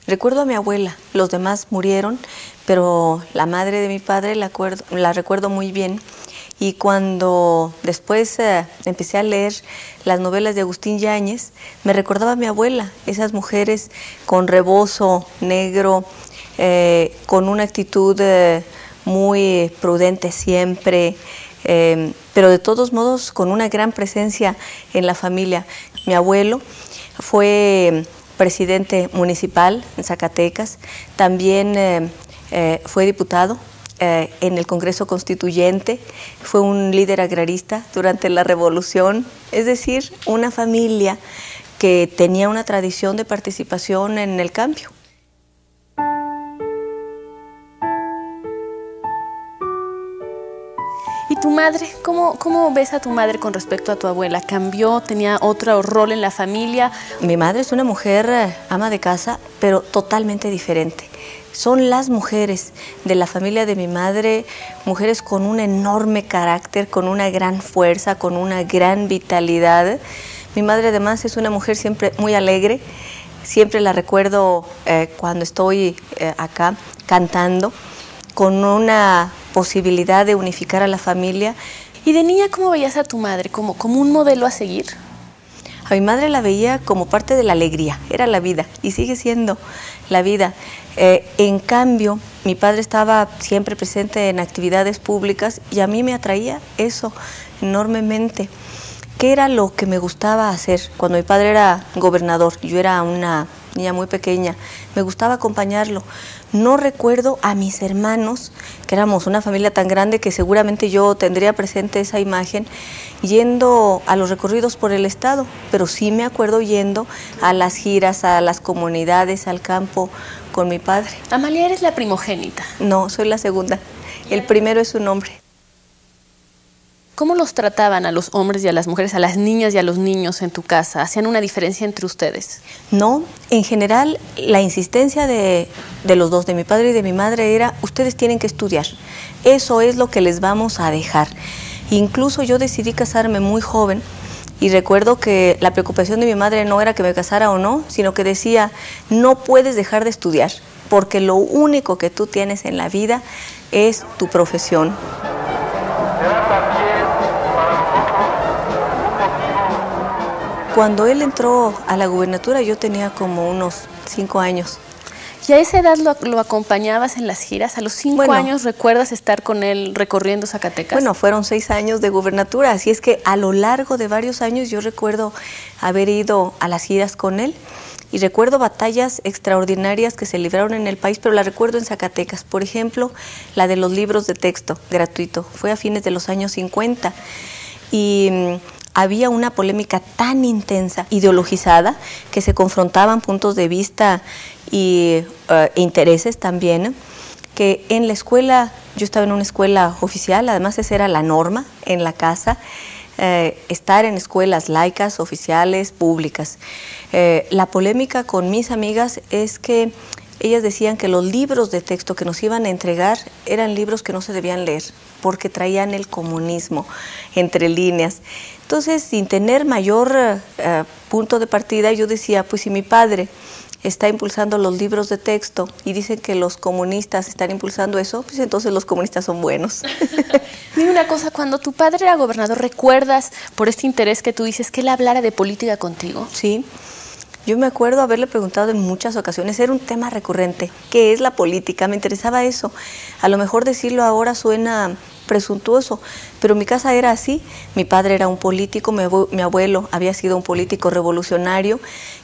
Recuerdo a mi abuela, los demás murieron, pero la madre de mi padre la recuerdo muy bien. Y cuando después empecé a leer las novelas de Agustín Yáñez, me recordaba a mi abuela, esas mujeres con rebozo negro, con una actitud muy prudente siempre, pero de todos modos con una gran presencia en la familia. Mi abuelo fue presidente municipal en Zacatecas, también fue diputado en el Congreso Constituyente, fue un líder agrarista durante la Revolución, es decir, una familia que tenía una tradición de participación en el cambio. ¿Y tu madre? ¿Cómo ves a tu madre con respecto a tu abuela? ¿Cambió? ¿Tenía otro rol en la familia? Mi madre es una mujer ama de casa, pero totalmente diferente. Son las mujeres de la familia de mi madre, mujeres con un enorme carácter, con una gran fuerza, con una gran vitalidad. Mi madre además es una mujer siempre muy alegre, siempre la recuerdo cuando estoy acá cantando, con una posibilidad de unificar a la familia. ¿Y de niña cómo veías a tu madre? ¿Como un modelo a seguir? A mi madre la veía como parte de la alegría, era la vida y sigue siendo la vida. En cambio, mi padre estaba siempre presente en actividades públicas y a mí me atraía eso enormemente. ¿Qué era lo que me gustaba hacer? Cuando mi padre era gobernador, yo era una niña muy pequeña, me gustaba acompañarlo. No recuerdo a mis hermanos, que éramos una familia tan grande que seguramente yo tendría presente esa imagen, yendo a los recorridos por el estado, pero sí me acuerdo yendo a las giras, a las comunidades, al campo con mi padre. Amalia, ¿eres la primogénita? No, soy la segunda. El primero es un hombre. ¿Cómo los trataban a los hombres y a las mujeres, a las niñas y a los niños en tu casa? ¿Hacían una diferencia entre ustedes? No, en general la insistencia de los dos, de mi padre y de mi madre, era: ustedes tienen que estudiar, eso es lo que les vamos a dejar. Incluso yo decidí casarme muy joven y recuerdo que la preocupación de mi madre no era que me casara o no, sino que decía: no puedes dejar de estudiar, porque lo único que tú tienes en la vida es tu profesión. Cuando él entró a la gubernatura yo tenía como unos 5 años. ¿Y a esa edad lo acompañabas en las giras? ¿A los 5 años recuerdas estar con él recorriendo Zacatecas? Bueno, fueron 6 años de gubernatura, así es que a lo largo de varios años yo recuerdo haber ido a las giras con él y recuerdo batallas extraordinarias que se libraron en el país, pero la recuerdo en Zacatecas. Por ejemplo, la de los libros de texto gratuito, fue a fines de los años 50 y había una polémica tan intensa, ideologizada, que se confrontaban puntos de vista y intereses también, que en la escuela, yo estaba en una escuela oficial, además esa era la norma en la casa, estar en escuelas laicas, oficiales, públicas. La polémica con mis amigas es que ellas decían que los libros de texto que nos iban a entregar eran libros que no se debían leer, porque traían el comunismo entre líneas. Entonces, sin tener mayor punto de partida, yo decía, pues si mi padre está impulsando los libros de texto y dicen que los comunistas están impulsando eso, pues entonces los comunistas son buenos. Dime una cosa, cuando tu padre era gobernador, ¿recuerdas por este interés que tú dices que él hablara de política contigo? Sí. Yo me acuerdo haberle preguntado en muchas ocasiones, era un tema recurrente, ¿qué es la política? Me interesaba eso. A lo mejor decirlo ahora suena presuntuoso, pero mi casa era así. Mi padre era un político, mi abuelo había sido un político revolucionario,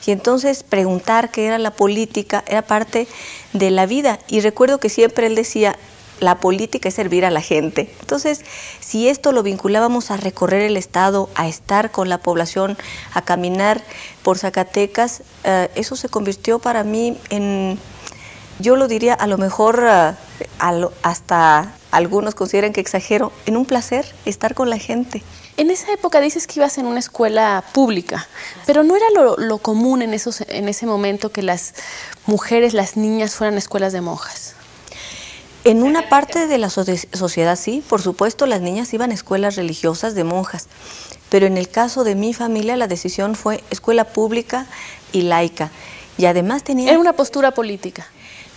y entonces preguntar qué era la política era parte de la vida. Y recuerdo que siempre él decía: la política es servir a la gente. Entonces, si esto lo vinculábamos a recorrer el estado, a estar con la población, a caminar por Zacatecas, eso se convirtió para mí en, yo lo diría, a lo mejor hasta algunos consideran que exagero, en un placer estar con la gente. En esa época dices que ibas en una escuela pública, pero ¿no era lo común en ese momento que las mujeres, las niñas fueran a escuelas de monjas? En una parte de la sociedad sí, por supuesto, las niñas iban a escuelas religiosas de monjas, pero en el caso de mi familia la decisión fue escuela pública y laica. y además tenía... Era una postura política.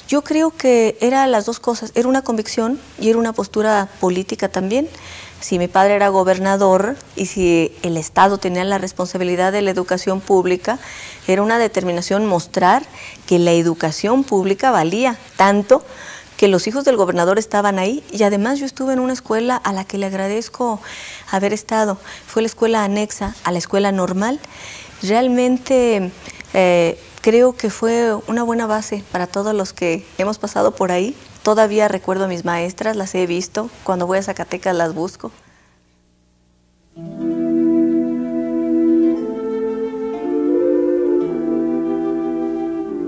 Yo creo que era las dos cosas, era una convicción y era una postura política también. Si mi padre era gobernador y si el Estado tenía la responsabilidad de la educación pública, era una determinación mostrar que la educación pública valía tanto que los hijos del gobernador estaban ahí, y además yo estuve en una escuela a la que le agradezco haber estado. Fue la escuela anexa a la escuela normal. Realmente creo que fue una buena base para todos los que hemos pasado por ahí. Todavía recuerdo a mis maestras, las he visto, cuando voy a Zacatecas las busco.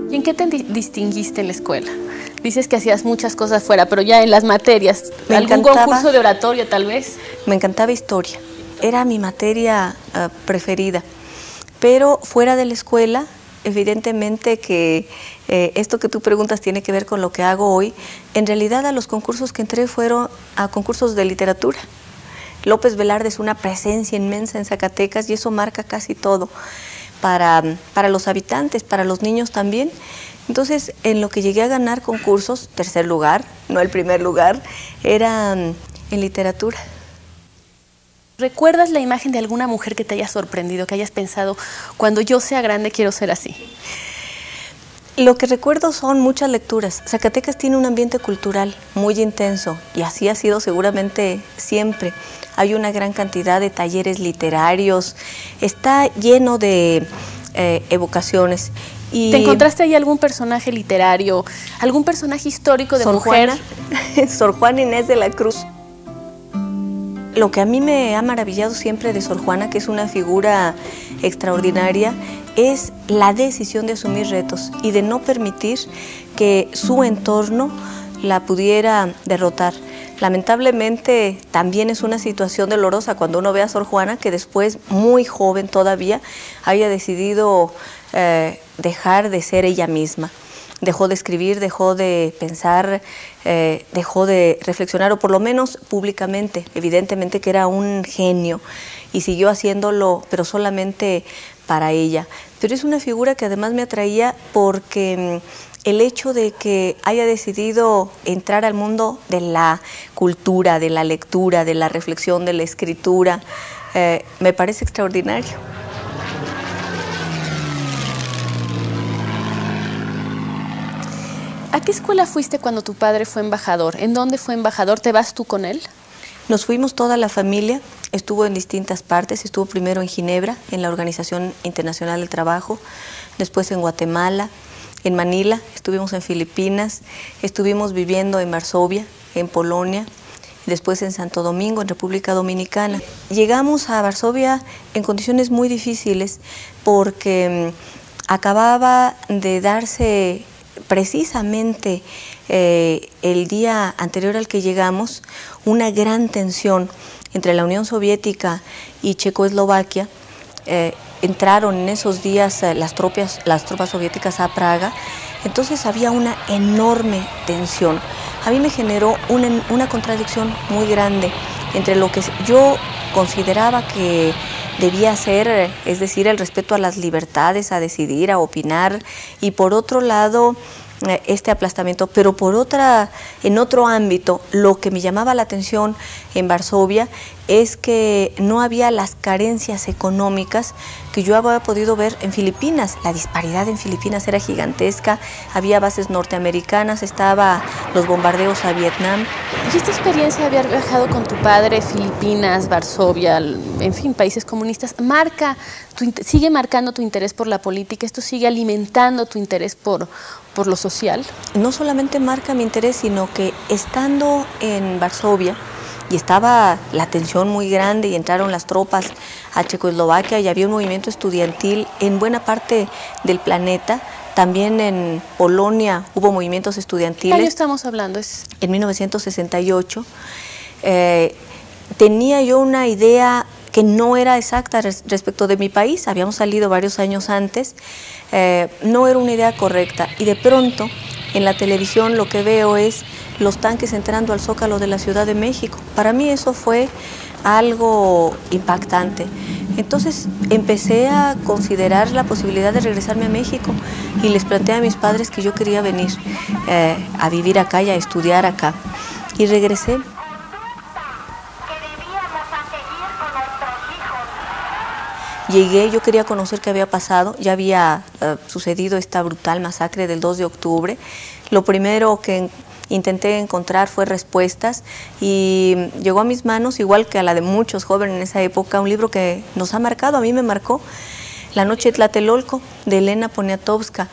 ¿Y en qué te distinguiste en la escuela? Dices que hacías muchas cosas fuera, pero ya en las materias, ¿algún concurso de oratoria tal vez? Me encantaba historia, era mi materia preferida, pero fuera de la escuela, evidentemente que esto que tú preguntas tiene que ver con lo que hago hoy. En realidad a los concursos que entré fueron a concursos de literatura. López Velarde es una presencia inmensa en Zacatecas y eso marca casi todo para los habitantes, para los niños también. Entonces, en lo que llegué a ganar concursos, tercer lugar, no el primer lugar, era en literatura. ¿Recuerdas la imagen de alguna mujer que te haya sorprendido, que hayas pensado, cuando yo sea grande quiero ser así? Lo que recuerdo son muchas lecturas. Zacatecas tiene un ambiente cultural muy intenso y así ha sido seguramente siempre. Hay una gran cantidad de talleres literarios, está lleno de evocaciones. Y ¿te encontraste ahí algún personaje literario, algún personaje histórico de mujer? Sor Juana Inés de la Cruz. Lo que a mí me ha maravillado siempre de Sor Juana, que es una figura extraordinaria, es la decisión de asumir retos y de no permitir que su entorno la pudiera derrotar. Lamentablemente también es una situación dolorosa cuando uno ve a Sor Juana, que después, muy joven todavía, haya decidido dejar de ser ella misma. Dejó de escribir, dejó de pensar, dejó de reflexionar, o por lo menos públicamente. Evidentemente que era un genio y siguió haciéndolo, pero solamente para ella. Pero es una figura que además me atraía porque el hecho de que haya decidido entrar al mundo de la cultura, de la lectura, de la reflexión, de la escritura, me parece extraordinario. ¿A qué escuela fuiste cuando tu padre fue embajador? ¿En dónde fue embajador? ¿Te vas tú con él? Nos fuimos toda la familia, estuvo en distintas partes, estuvo primero en Ginebra, en la Organización Internacional del Trabajo, después en Guatemala, en Manila, estuvimos en Filipinas, estuvimos viviendo en Varsovia, en Polonia, después en Santo Domingo, en República Dominicana. Llegamos a Varsovia en condiciones muy difíciles porque acababa de darse precisamente el día anterior al que llegamos una gran tensión entre la Unión Soviética y Checoslovaquia. Entraron en esos días las tropas soviéticas a Praga, entonces había una enorme tensión. A mí me generó una contradicción muy grande entre lo que yo consideraba que debía ser, es decir, el respeto a las libertades, a decidir, a opinar, y por otro lado este aplastamiento, pero en otro ámbito, lo que me llamaba la atención en Varsovia es que no había las carencias económicas que yo había podido ver en Filipinas. La disparidad en Filipinas era gigantesca, había bases norteamericanas, estaban los bombardeos a Vietnam. ¿Y esta experiencia de haber viajado con tu padre, Filipinas, Varsovia, en fin, países comunistas, sigue marcando tu interés por la política? ¿Esto sigue alimentando tu interés por lo social? No solamente marca mi interés, sino que estando en Varsovia, y estaba la tensión muy grande y entraron las tropas a Checoslovaquia y había un movimiento estudiantil en buena parte del planeta. También en Polonia hubo movimientos estudiantiles. ¿Qué año estamos hablando? En 1968. Tenía yo una idea que no era exacta respecto de mi país, habíamos salido varios años antes, no era una idea correcta, y de pronto en la televisión lo que veo es los tanques entrando al Zócalo de la Ciudad de México. Para mí eso fue algo impactante. Entonces empecé a considerar la posibilidad de regresarme a México y les planteé a mis padres que yo quería venir a vivir acá y a estudiar acá. Y regresé. Llegué, yo quería conocer qué había pasado, ya había sucedido esta brutal masacre del 2 de octubre. Lo primero que intenté encontrar fue respuestas y llegó a mis manos, igual que a la de muchos jóvenes en esa época, un libro que nos ha marcado, a mí me marcó, La noche de Tlatelolco, de Elena Poniatowska.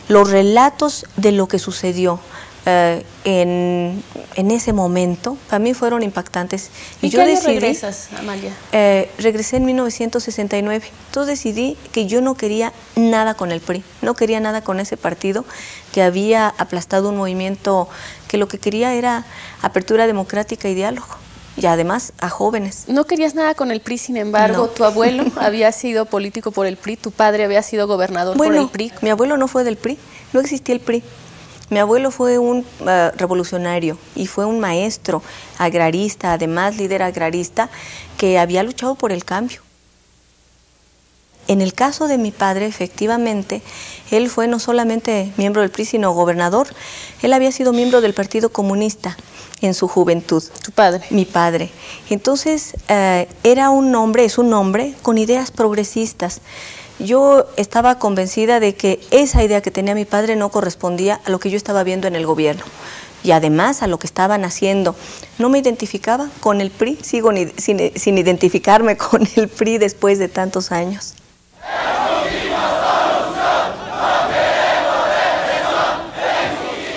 Los relatos de lo que sucedió en ese momento, para mí fueron impactantes. ¿Y qué año regresas, Amalia? Regresé en 1969. Entonces decidí que yo no quería nada con el PRI, no quería nada con ese partido que había aplastado un movimiento que lo que quería era apertura democrática y diálogo. Y además a jóvenes. No querías nada con el PRI, sin embargo, no. Tu abuelo había sido político por el PRI, tu padre había sido gobernador por el PRI. Mi abuelo no fue del PRI, no existía el PRI. Mi abuelo fue un revolucionario y fue un maestro agrarista, además líder agrarista, que había luchado por el cambio. En el caso de mi padre, efectivamente, él fue no solamente miembro del PRI, sino gobernador. Él había sido miembro del Partido Comunista en su juventud. ¿Tu padre? Mi padre. Entonces, era un hombre, es un hombre con ideas progresistas. Yo estaba convencida de que esa idea que tenía mi padre no correspondía a lo que yo estaba viendo en el gobierno y además a lo que estaban haciendo. No me identificaba con el PRI, sigo sin identificarme con el PRI después de tantos años.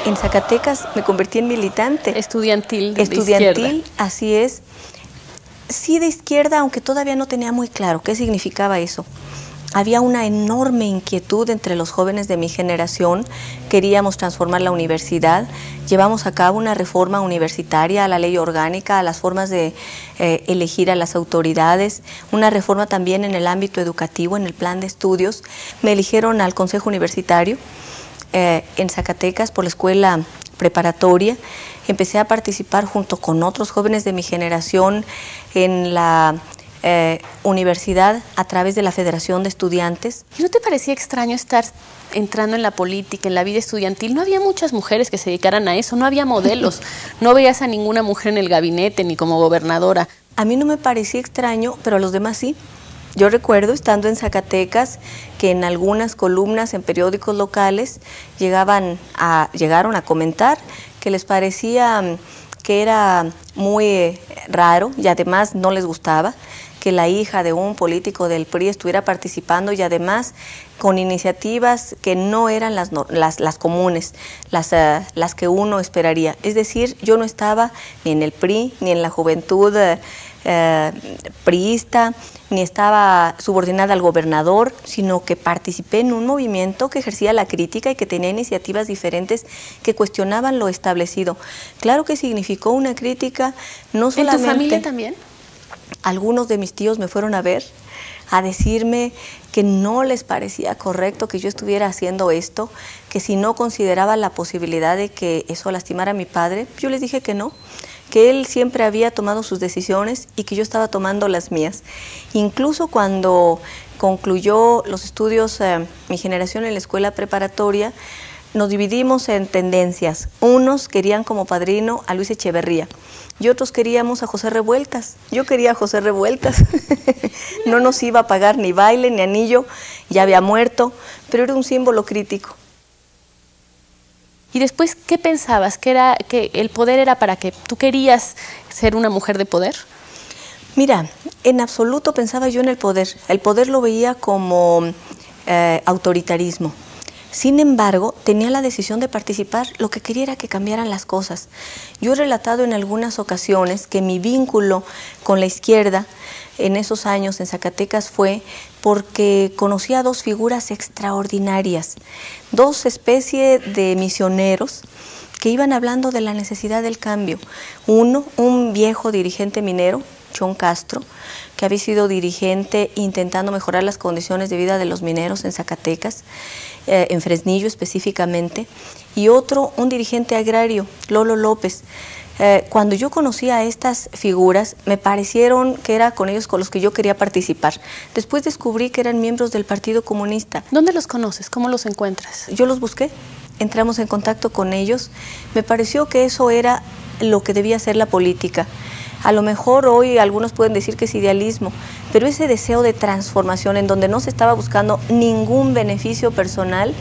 En Zacatecas me convertí en militante. Estudiantil. Estudiantil, así es. Sí, de izquierda, aunque todavía no tenía muy claro qué significaba eso. Había una enorme inquietud entre los jóvenes de mi generación. Queríamos transformar la universidad. Llevamos a cabo una reforma universitaria, a la ley orgánica, a las formas de elegir a las autoridades. Una reforma también en el ámbito educativo, en el plan de estudios. Me eligieron al Consejo Universitario en Zacatecas por la escuela preparatoria. Empecé a participar junto con otros jóvenes de mi generación en la universidad a través de la Federación de Estudiantes. ¿No te parecía extraño estar entrando en la política, en la vida estudiantil? No había muchas mujeres que se dedicaran a eso, no había modelos, no veías a ninguna mujer en el gabinete ni como gobernadora. A mí no me parecía extraño, pero a los demás sí. Yo recuerdo, estando en Zacatecas, que en algunas columnas en periódicos locales llegaron a comentar que les parecía que era muy raro y además no les gustaba que la hija de un político del PRI estuviera participando y además con iniciativas que no eran las comunes, las que uno esperaría. Es decir, yo no estaba ni en el PRI, ni en la juventud priista, ni estaba subordinada al gobernador, sino que participé en un movimiento que ejercía la crítica y que tenía iniciativas diferentes que cuestionaban lo establecido. Claro que significó una crítica no solamente... ¿En tu familia también? Algunos de mis tíos me fueron a ver, a decirme que no les parecía correcto que yo estuviera haciendo esto, que si no consideraba la posibilidad de que eso lastimara a mi padre, yo les dije que no, que él siempre había tomado sus decisiones y que yo estaba tomando las mías. Incluso cuando concluyó los estudios mi generación en la escuela preparatoria, nos dividimos en tendencias. Unos querían como padrino a Luis Echeverría y otros queríamos a José Revueltas. Yo quería a José Revueltas. No nos iba a pagar ni baile ni anillo, ya había muerto, pero era un símbolo crítico. ¿Y después qué pensabas? ¿Que el poder era para qué? ¿Tú querías ser una mujer de poder? Mira, en absoluto pensaba yo en el poder. El poder lo veía como autoritarismo. Sin embargo, tenía la decisión de participar, lo que quería era que cambiaran las cosas. Yo he relatado en algunas ocasiones que mi vínculo con la izquierda en esos años en Zacatecas fue porque conocí a dos figuras extraordinarias, dos especies de misioneros que iban hablando de la necesidad del cambio. Uno, un viejo dirigente minero, Chon Castro, que había sido dirigente intentando mejorar las condiciones de vida de los mineros en Zacatecas, en Fresnillo específicamente, y otro, un dirigente agrario, Lolo López. Cuando yo conocí a estas figuras, me parecieron que era con ellos con los que yo quería participar. Después descubrí que eran miembros del Partido Comunista. ¿Dónde los conoces? ¿Cómo los encuentras? Yo los busqué, entramos en contacto con ellos. Me pareció que eso era lo que debía ser la política. A lo mejor hoy algunos pueden decir que es idealismo, pero ese deseo de transformación en donde no se estaba buscando ningún beneficio personal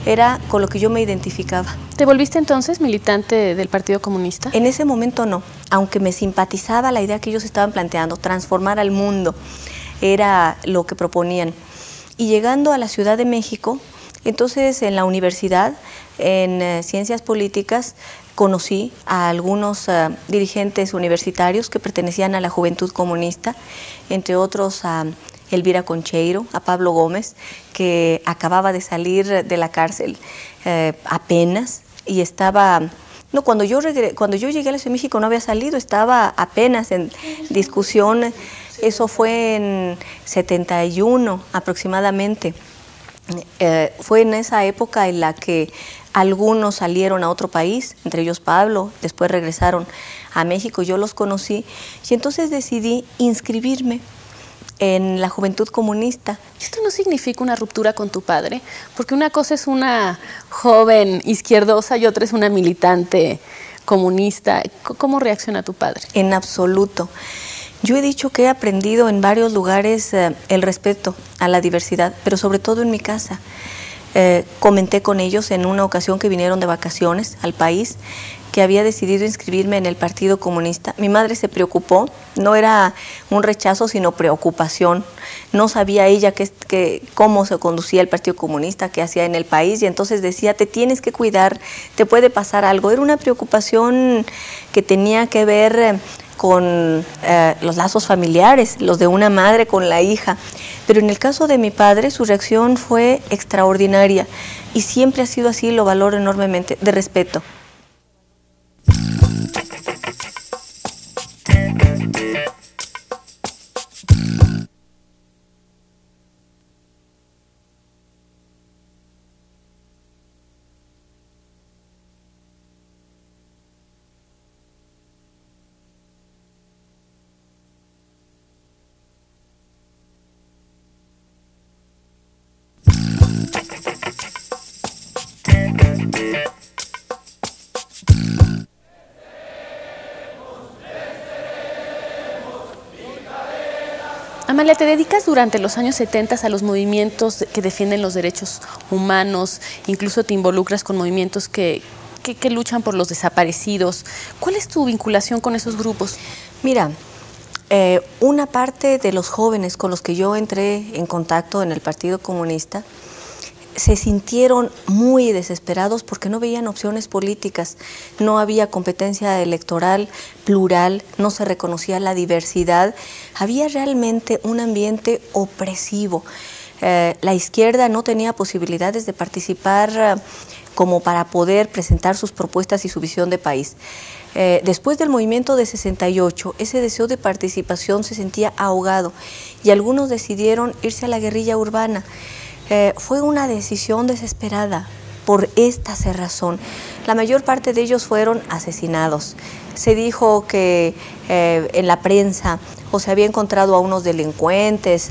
era con lo que yo me identificaba. ¿Te volviste entonces militante del Partido Comunista? En ese momento no, aunque me simpatizaba la idea que ellos estaban planteando, transformar al mundo, era lo que proponían. Y llegando a la Ciudad de México, entonces en la universidad, en Ciencias Políticas, conocí a algunos dirigentes universitarios que pertenecían a la Juventud Comunista, entre otros a Elvira Concheiro, a Pablo Gómez, que acababa de salir de la cárcel apenas y estaba... No, cuando yo llegué a la Ciudad de México no había salido, estaba apenas en discusión. Eso fue en 71 aproximadamente. Fue en esa época en la que algunos salieron a otro país, entre ellos Pablo, después regresaron a México, yo los conocí y entonces decidí inscribirme en la Juventud Comunista. ¿Esto no significa una ruptura con tu padre? Porque una cosa es una joven izquierdosa y otra es una militante comunista. ¿Cómo reacciona tu padre? En absoluto. Yo he dicho que he aprendido en varios lugares el respeto a la diversidad, pero sobre todo en mi casa. Comenté con ellos en una ocasión que vinieron de vacaciones al país, que había decidido inscribirme en el Partido Comunista. Mi madre se preocupó, no era un rechazo, sino preocupación. No sabía ella cómo se conducía el Partido Comunista, qué hacía en el país, y entonces decía, te tienes que cuidar, te puede pasar algo. Era una preocupación que tenía que ver con los lazos familiares, los de una madre con la hija. Pero en el caso de mi padre, su reacción fue extraordinaria y siempre ha sido así, lo valoro enormemente, de respeto. Amalia, te dedicas durante los años 70 a los movimientos que defienden los derechos humanos, incluso te involucras con movimientos que luchan por los desaparecidos. ¿Cuál es tu vinculación con esos grupos? Mira, una parte de los jóvenes con los que yo entré en contacto en el Partido Comunista se sintieron muy desesperados porque no veían opciones políticas, no había competencia electoral plural, no se reconocía la diversidad, había realmente un ambiente opresivo. La izquierda no tenía posibilidades de participar como para poder presentar sus propuestas y su visión de país. Después del movimiento de 68, ese deseo de participación se sentía ahogado y algunos decidieron irse a la guerrilla urbana. Fue una decisión desesperada por esta cerrazón. La mayor parte de ellos fueron asesinados. Se dijo que en la prensa o se había encontrado a unos delincuentes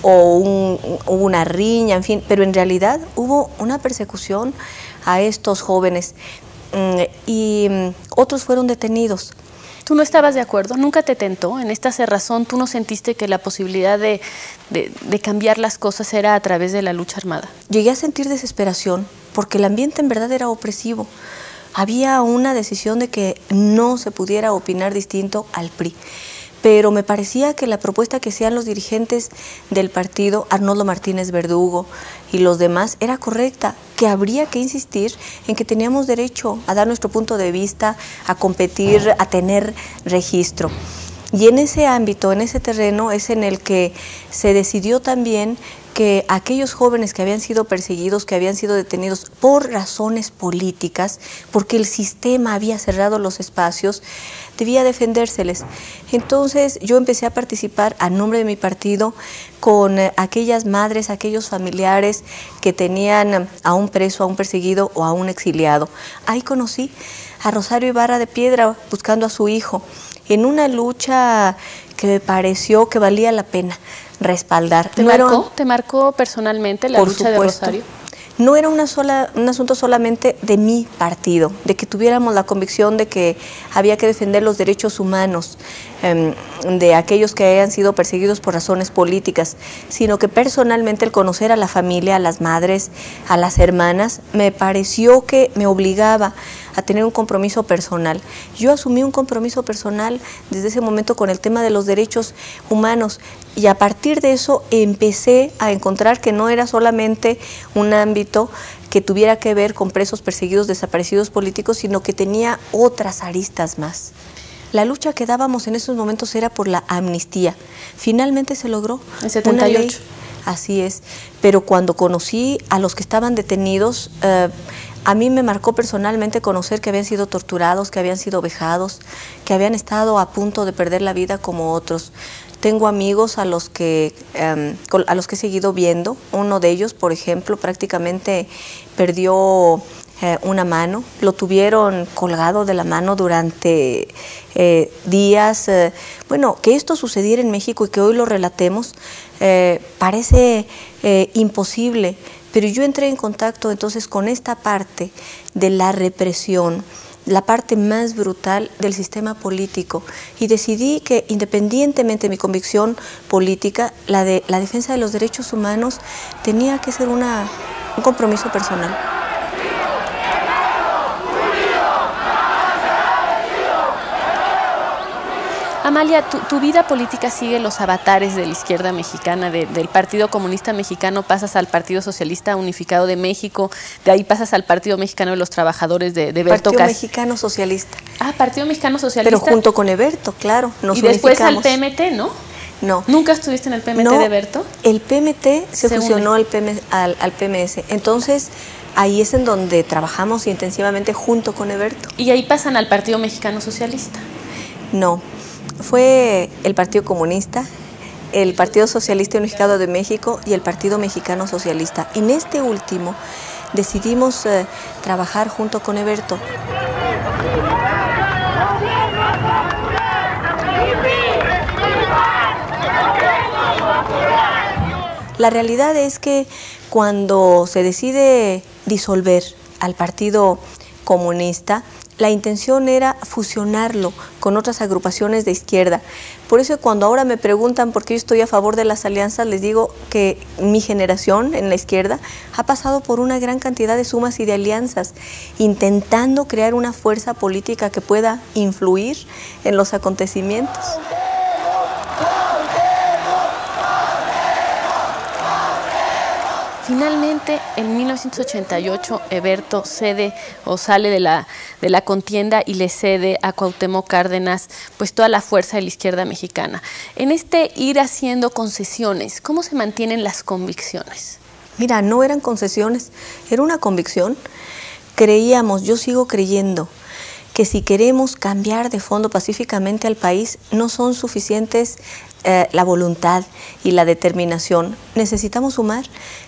o hubo una riña, en fin, pero en realidad hubo una persecución a estos jóvenes y otros fueron detenidos. ¿Tú no estabas de acuerdo? ¿Nunca te tentó? En esta cerrazón, ¿tú no sentiste que la posibilidad de cambiar las cosas era a través de la lucha armada? Llegué a sentir desesperación porque el ambiente en verdad era opresivo. Había una decisión de que no se pudiera opinar distinto al PRI. Pero me parecía que la propuesta que hacían los dirigentes del partido, Arnoldo Martínez Verdugo y los demás, era correcta, que habría que insistir en que teníamos derecho a dar nuestro punto de vista, a competir, a tener registro. Y en ese ámbito, en ese terreno, es en el que se decidió también que aquellos jóvenes que habían sido perseguidos, que habían sido detenidos por razones políticas, porque el sistema había cerrado los espacios, debía defendérseles. Entonces yo empecé a participar a nombre de mi partido con aquellas madres, aquellos familiares que tenían a un preso, a un perseguido o a un exiliado. Ahí conocí a Rosario Ibarra de Piedra buscando a su hijo, en una lucha que me pareció que valía la pena respaldar. ¿Te marcó personalmente la lucha de Rosario? No era un asunto solamente de mi partido, de que tuviéramos la convicción de que había que defender los derechos humanos de aquellos que hayan sido perseguidos por razones políticas, sino que personalmente el conocer a la familia, a las madres, a las hermanas, me pareció que me obligaba a tener un compromiso personal. Yo asumí un compromiso personal desde ese momento con el tema de los derechos humanos y a partir de eso empecé a encontrar que no era solamente un ámbito que tuviera que ver con presos perseguidos, desaparecidos políticos, sino que tenía otras aristas más. La lucha que dábamos en esos momentos era por la amnistía. Finalmente se logró. En 78. Una ley, así es. Pero cuando conocí a los que estaban detenidos, a mí me marcó personalmente conocer que habían sido torturados, que habían sido vejados, que habían estado a punto de perder la vida como otros. Tengo amigos a los que he seguido viendo. Uno de ellos, por ejemplo, prácticamente perdió una mano. Lo tuvieron colgado de la mano durante días. Bueno, que esto sucediera en México y que hoy lo relatemos parece imposible. Pero yo entré en contacto entonces con esta parte de la represión, la parte más brutal del sistema político, y decidí que independientemente de mi convicción política, la defensa de los derechos humanos tenía que ser un compromiso personal. Amalia, tu vida política sigue los avatares de la izquierda mexicana, del Partido Comunista Mexicano pasas al Partido Socialista Unificado de México, de ahí pasas al Partido Mexicano de los Trabajadores de Eberto Partido Mexicano Socialista. Ah, Partido Mexicano Socialista. Pero junto con Eberto, claro, nos unificamos. Y después al PMT, ¿no? No. ¿Nunca estuviste en el PMT de Eberto? El PMT se fusionó al PMS, entonces ahí es en donde trabajamos intensivamente junto con Eberto. ¿Y ahí pasan al Partido Mexicano Socialista? No. Fue el Partido Comunista, el Partido Socialista Unificado de México y el Partido Mexicano Socialista. En este último decidimos trabajar junto con Eberto. La realidad es que cuando se decide disolver al Partido Comunista, la intención era fusionarlo con otras agrupaciones de izquierda. Por eso cuando ahora me preguntan por qué yo estoy a favor de las alianzas, les digo que mi generación en la izquierda ha pasado por una gran cantidad de sumas y de alianzas, intentando crear una fuerza política que pueda influir en los acontecimientos. Finalmente, en 1988, Eberto cede o sale de la contienda y le cede a Cuauhtémoc Cárdenas pues toda la fuerza de la izquierda mexicana. En este ir haciendo concesiones, ¿cómo se mantienen las convicciones? Mira, no eran concesiones, era una convicción. Creíamos, yo sigo creyendo, que si queremos cambiar de fondo pacíficamente al país, no son suficientes la voluntad y la determinación. Necesitamos sumar,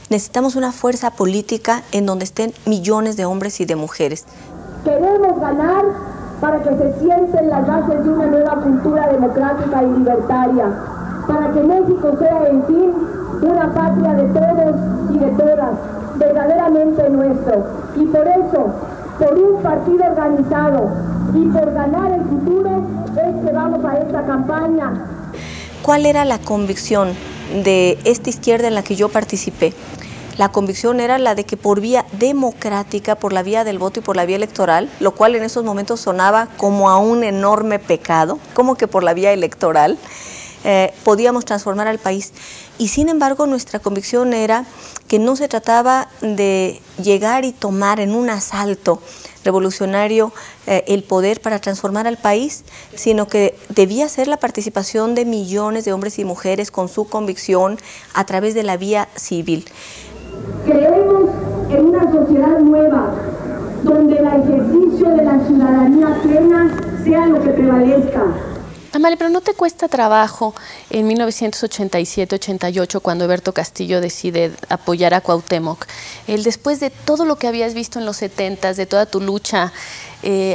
necesitamos una fuerza política en donde estén millones de hombres y de mujeres. Queremos ganar para que se sienten las bases de una nueva cultura democrática y libertaria, para que México sea, en fin, una patria de todos y de todas, verdaderamente nuestro. Y por eso, por un partido organizado y por ganar el futuro, es que vamos a esta campaña. ¿Cuál era la convicción de esta izquierda en la que yo participé? La convicción era la de que por vía democrática, por la vía del voto y por la vía electoral, lo cual en esos momentos sonaba como a un enorme pecado, como que por la vía electoral podíamos transformar al país. Y sin embargo nuestra convicción era que no se trataba de llegar y tomar en un asalto revolucionario el poder para transformar al país, sino que debía ser la participación de millones de hombres y mujeres con su convicción a través de la vía civil. Creemos en una sociedad nueva, donde el ejercicio de la ciudadanía plena sea lo que prevalezca. Amalia, pero ¿no te cuesta trabajo en 1987-88, cuando Eberto Castillo decide apoyar a Cuauhtémoc, después de todo lo que habías visto en los 70s, de toda tu lucha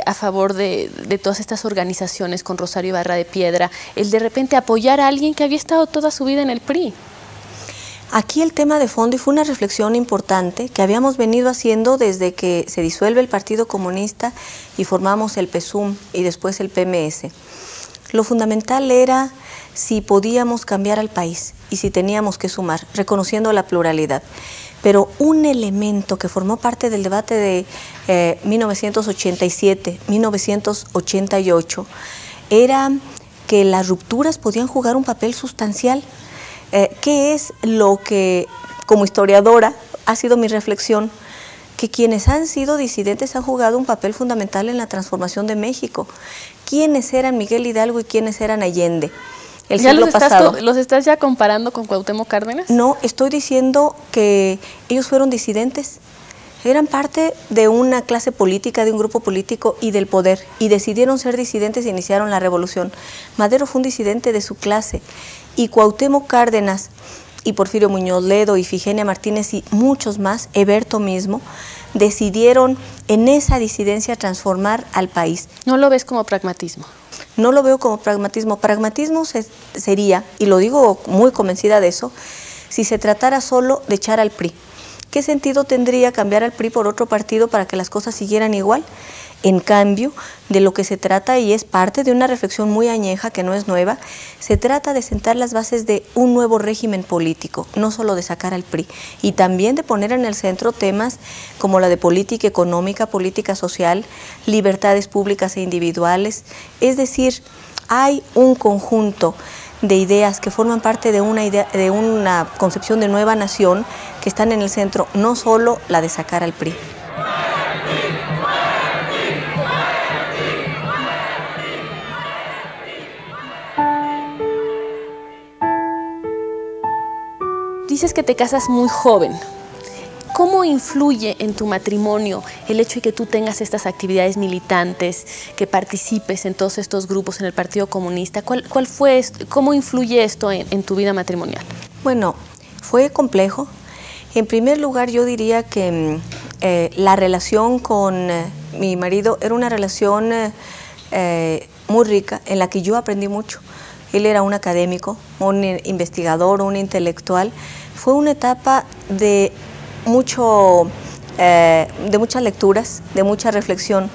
a favor de todas estas organizaciones con Rosario Ibarra de Piedra, el de repente apoyar a alguien que había estado toda su vida en el PRI? Aquí el tema de fondo, y fue una reflexión importante que habíamos venido haciendo desde que se disuelve el Partido Comunista y formamos el PSUM y después el PMS. Lo fundamental era si podíamos cambiar al país y si teníamos que sumar, reconociendo la pluralidad. Pero un elemento que formó parte del debate de 1987-1988 era que las rupturas podían jugar un papel sustancial. ¿Qué es lo que, como historiadora, ha sido mi reflexión? Que quienes han sido disidentes han jugado un papel fundamental en la transformación de México. ¿Quiénes eran Miguel Hidalgo y quiénes eran Allende? El siglo pasado. ¿Los estás ya comparando con Cuauhtémoc Cárdenas? No, estoy diciendo que ellos fueron disidentes. Eran parte de una clase política, de un grupo político y del poder, y decidieron ser disidentes e iniciaron la revolución. Madero fue un disidente de su clase, y Cuauhtémoc Cárdenas, y Porfirio Muñoz Ledo, Ifigenia Martínez y muchos más, Eberto mismo, decidieron en esa disidencia transformar al país. ¿No lo ves como pragmatismo? No lo veo como pragmatismo. Pragmatismo sería, y lo digo muy convencida de eso, si se tratara solo de echar al PRI. ¿Qué sentido tendría cambiar al PRI por otro partido para que las cosas siguieran igual? En cambio, de lo que se trata, y es parte de una reflexión muy añeja que no es nueva, se trata de sentar las bases de un nuevo régimen político, no solo de sacar al PRI, y también de poner en el centro temas como la de política económica, política social, libertades públicas e individuales. Es decir, hay un conjunto de ideas que forman parte de una concepción de nueva nación que están en el centro, no solo la de sacar al PRI. Dices que te casas muy joven. ¿Cómo influye en tu matrimonio el hecho de que tú tengas estas actividades militantes, que participes en todos estos grupos en el Partido Comunista? ¿Cómo influye esto en tu vida matrimonial? Bueno, fue complejo. En primer lugar, yo diría que la relación con mi marido era una relación muy rica, en la que yo aprendí mucho. Él era un académico, un investigador, un intelectual. Fue una etapa de muchas lecturas, de mucha reflexión.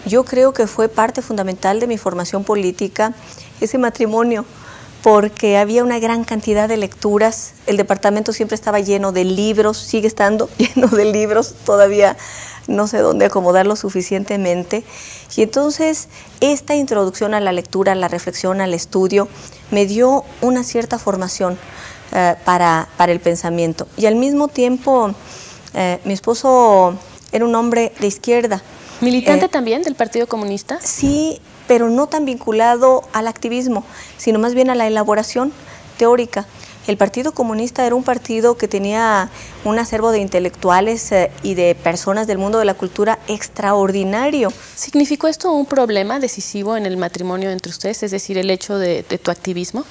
Yo creo que fue parte fundamental de mi formación política ese matrimonio, porque había una gran cantidad de lecturas. El departamento siempre estaba lleno de libros, sigue estando lleno de libros, todavía no sé dónde acomodarlo suficientemente. Y entonces esta introducción a la lectura, a la reflexión, al estudio, me dio una cierta formación para el pensamiento. Y al mismo tiempo, mi esposo era un hombre de izquierda. ¿Militante también del Partido Comunista? Sí, pero no tan vinculado al activismo, sino más bien a la elaboración teórica. El Partido Comunista era un partido que tenía un acervo de intelectuales y de personas del mundo de la cultura extraordinario. ¿Significó esto un problema decisivo en el matrimonio entre ustedes, es decir, el hecho de tu activismo?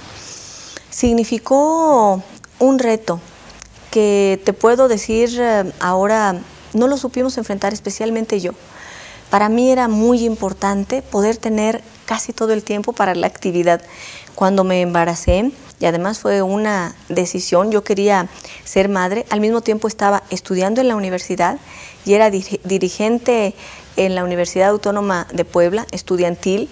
Significó un reto que te puedo decir ahora, no lo supimos enfrentar, especialmente yo. Para mí era muy importante poder tener casi todo el tiempo para la actividad. Cuando me embaracé, y además fue una decisión, yo quería ser madre, al mismo tiempo estaba estudiando en la universidad y era dirigente en la Universidad Autónoma de Puebla, estudiantil,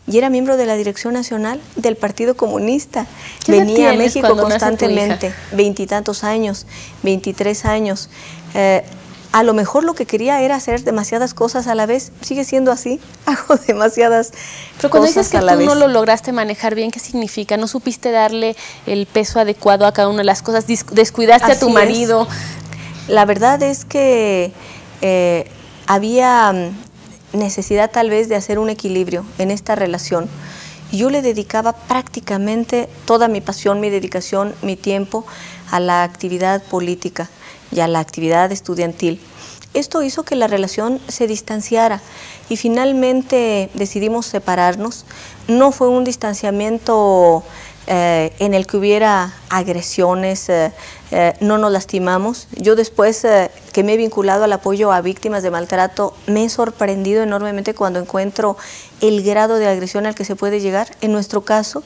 y era miembro de la Dirección Nacional del Partido Comunista. Venía a México constantemente, 20 y tantos años, 23 años. A lo mejor lo que quería era hacer demasiadas cosas a la vez. Sigue siendo así, hago demasiadas cosas a la vez. Pero cuando dices que tú no lo lograste manejar bien, ¿qué significa? ¿No supiste darle el peso adecuado a cada una de las cosas? ¿Descuidaste a tu marido? La verdad es que había necesidad tal vez de hacer un equilibrio en esta relación. Yo le dedicaba prácticamente toda mi pasión, mi dedicación, mi tiempo a la actividad política y a la actividad estudiantil. Esto hizo que la relación se distanciara y finalmente decidimos separarnos. No fue un distanciamiento en el que hubiera agresiones, no nos lastimamos. Yo después que me he vinculado al apoyo a víctimas de maltrato, me he sorprendido enormemente cuando encuentro el grado de agresión al que se puede llegar. En nuestro caso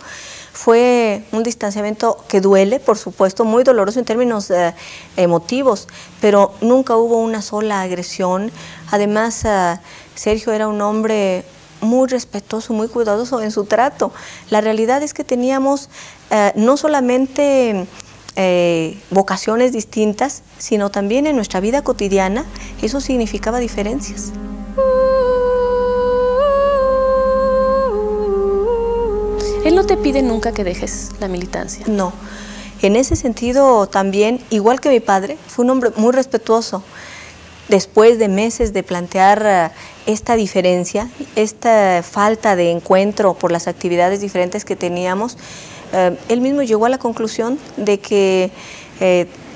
fue un distanciamiento que duele, por supuesto, muy doloroso en términos emotivos, pero nunca hubo una sola agresión. Además, Sergio era un hombre muy respetuoso, muy cuidadoso en su trato. La realidad es que teníamos no solamente vocaciones distintas, sino también en nuestra vida cotidiana eso significaba diferencias. ¿Él no te pide nunca que dejes la militancia? No. En ese sentido también, igual que mi padre, fue un hombre muy respetuoso. Después de meses de plantear esta diferencia, esta falta de encuentro por las actividades diferentes que teníamos, él mismo llegó a la conclusión de que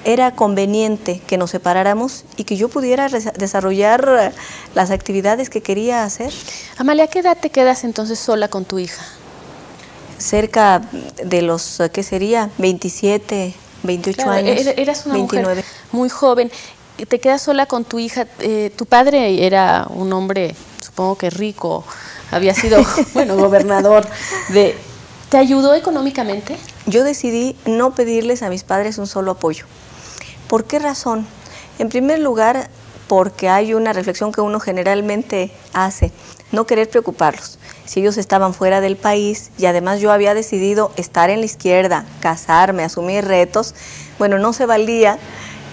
era conveniente que nos separáramos y que yo pudiera desarrollar las actividades que quería hacer. Amalia, ¿a qué edad te quedas entonces sola con tu hija? Cerca de los, ¿qué sería? 27, 28 claro, años. Eras una 29. Mujer muy joven. Te quedas sola con tu hija. Tu padre era un hombre, supongo que rico, había sido, bueno, gobernador. ¿Te ayudó económicamente? Yo decidí no pedirles a mis padres un solo apoyo. ¿Por qué razón? En primer lugar, porque hay una reflexión que uno generalmente hace, no querer preocuparlos. Si ellos estaban fuera del país y además yo había decidido estar en la izquierda, casarme, asumir retos, bueno, no se valía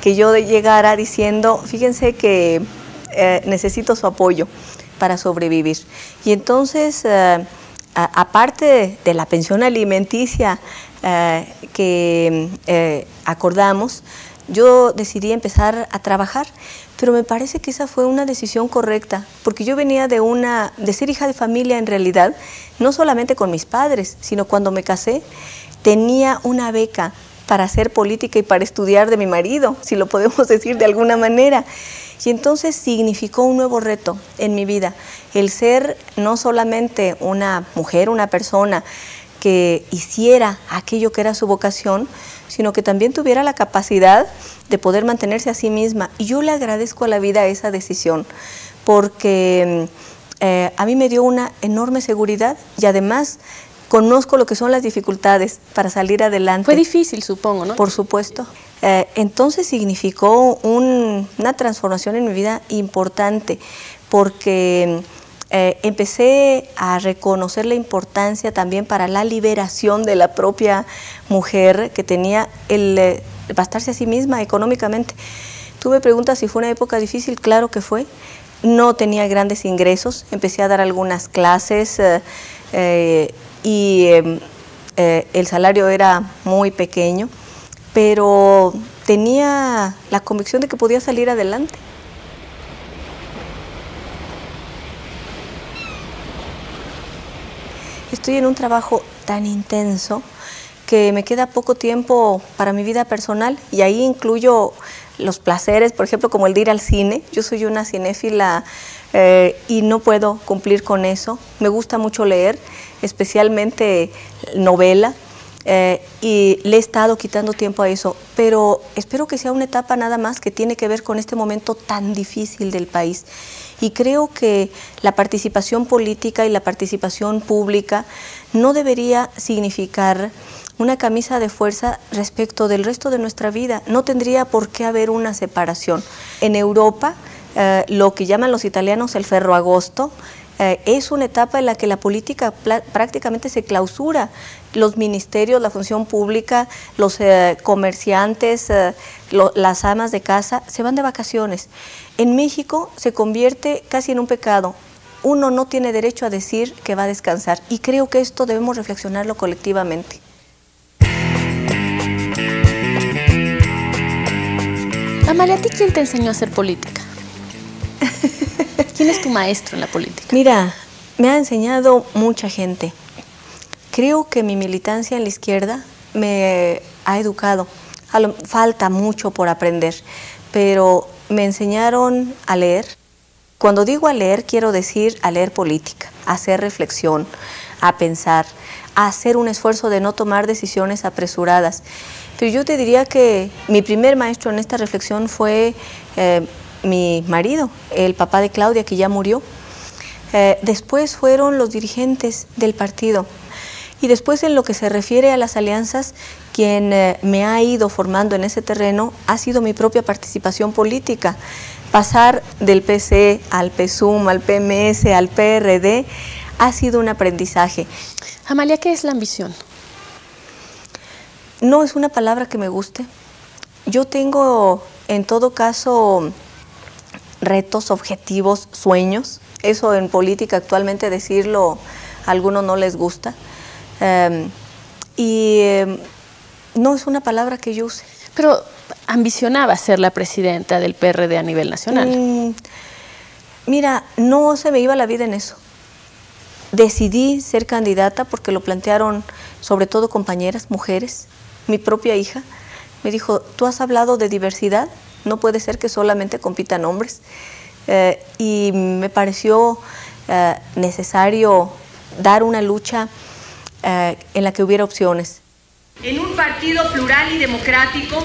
que yo llegara diciendo, fíjense que necesito su apoyo para sobrevivir. Y entonces, aparte de la pensión alimenticia que acordamos, yo decidí empezar a trabajar, pero me parece que esa fue una decisión correcta, porque yo venía de ser hija de familia en realidad, no solamente con mis padres, sino cuando me casé, tenía una beca para hacer política y para estudiar de mi marido, si lo podemos decir de alguna manera. Y entonces significó un nuevo reto en mi vida, el ser no solamente una mujer, una persona que hiciera aquello que era su vocación, sino que también tuviera la capacidad de poder mantenerse a sí misma. Y yo le agradezco a la vida esa decisión, porque a mí me dio una enorme seguridad y además conozco lo que son las dificultades para salir adelante. Fue difícil, supongo, ¿no? Por supuesto. Entonces significó una transformación en mi vida importante, porque empecé a reconocer la importancia también para la liberación de la propia mujer que tenía el bastarse a sí misma económicamente. Tú me preguntas si fue una época difícil, claro que fue. No tenía grandes ingresos, empecé a dar algunas clases y el salario era muy pequeño, pero tenía la convicción de que podía salir adelante. Estoy en un trabajo tan intenso que me queda poco tiempo para mi vida personal y ahí incluyo los placeres, por ejemplo, como el de ir al cine. Yo soy una cinéfila y no puedo cumplir con eso. Me gusta mucho leer, especialmente novela, y le he estado quitando tiempo a eso, pero espero que sea una etapa nada más que tiene que ver con este momento tan difícil del país. Y creo que la participación política y la participación pública no debería significar una camisa de fuerza respecto del resto de nuestra vida. No tendría por qué haber una separación. En Europa, lo que llaman los italianos el ferroagosto, es una etapa en la que la política prácticamente se clausura. Los ministerios, la función pública, los comerciantes, las amas de casa se van de vacaciones. En México se convierte casi en un pecado. Uno no tiene derecho a decir que va a descansar y creo que esto debemos reflexionarlo colectivamente. Amalia, ¿a ti quién te enseñó a hacer política? ¿Quién es tu maestro en la política? Mira, me ha enseñado mucha gente. Creo que mi militancia en la izquierda me ha educado. Falta mucho por aprender, pero me enseñaron a leer. Cuando digo a leer, quiero decir a leer política, a hacer reflexión, a pensar, a hacer un esfuerzo de no tomar decisiones apresuradas. Pero yo te diría que mi primer maestro en esta reflexión fue mi marido, el papá de Claudia, que ya murió. Después fueron los dirigentes del partido. Y después, en lo que se refiere a las alianzas, quien me ha ido formando en ese terreno ha sido mi propia participación política. Pasar del PC al PSUM, al PMS, al PRD, ha sido un aprendizaje. Amalia, ¿qué es la ambición? No es una palabra que me guste. Yo tengo, en todo caso, retos, objetivos, sueños. Eso en política actualmente decirlo a algunos no les gusta. No es una palabra que yo use. Pero ambicionaba ser la presidenta del PRD a nivel nacional. Mira, no se me iba la vida en eso. Decidí ser candidata porque lo plantearon sobre todo compañeras, mujeres. Mi propia hija me dijo, ¿tú has hablado de diversidad? No puede ser que solamente compitan hombres. Y me pareció necesario dar una lucha en la que hubiera opciones. En un partido plural y democrático,